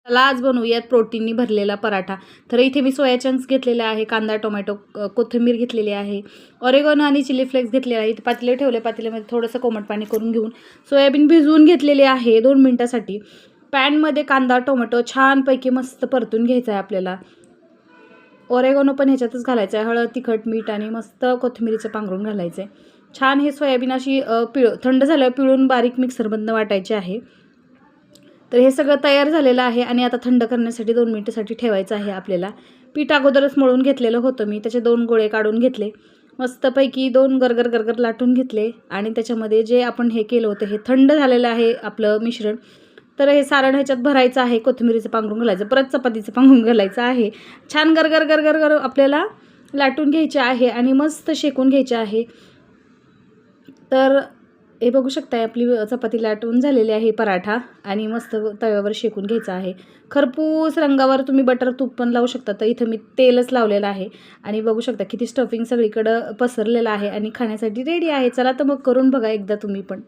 चला आज बनवूयात प्रोटीननी भरलेला पराठा. तर इथे मी सोया चंक्स घेतलेले आहे, कांदा, टोमॅटो, कोथिंबीर घेतलेली आहे, ऑरेगॅनो आणि चिली फ्लेक्स घेतलेले आहे. इथे पातेले ठेवले, पातेल्यामध्ये थोडंसं कोमट पाणी करून घेऊन सोयाबीन भिजवून घेतलेले आहे 2 मिनिटासाठी. पॅनमध्ये कांदा, टोमॅटो छानपैकी मस्त परतून घ्यायचा आहे आपल्याला. ऑरेगॅनो पण ह्याच्यातच घालायचं आहे, हळद, तिखट, मीठ आणि मस्त कोथिंबीरीचं पांघरून घालायचं आहे. छान हे सोयाबीन अशी थंड झाल्यावर पिळून बारीक मिक्सरमधनं वाटायचे आहे. तर हे सगळं तयार झालेलं आहे आणि आता थंड करण्यासाठी 2 मिनिटासाठी ठेवायचं आहे आपल्याला. पीठ अगोदरच मळून घेतलेलं होतं मी, त्याचे 2 गोळे काढून घेतले. मस्तपैकी 2 गरगर गरगर लाटून घेतले आणि त्याच्यामध्ये जे आपण हे केलं होतं हे थंड झालेलं आहे आपलं मिश्रण. तर हे सारण ह्याच्यात भरायचं आहे, कोथिंबीरीचं पांघरून घालायचं, परत चपातीचं पांघरून घालायचं आहे. छान गरगर गरगर गर आपल्याला लाटून घ्यायचे आहे आणि मस्त शेकून घ्यायचे आहे. तर हे बघू शकताय आपली चपाती लाटून झालेली आहे पराठा आणि मस्त तव्यावर शेकून घ्यायचा आहे. खरपूस रंगावर तुम्ही बटर तूप पण लावू शकता. तर इथं मी तेलच लावलेलं आहे आणि बघू शकता किती स्टफिंग सगळीकडं पसरलेलं आहे आणि खाण्यासाठी रेडी आहे. चला तर मग करून बघा एकदा तुम्ही पण.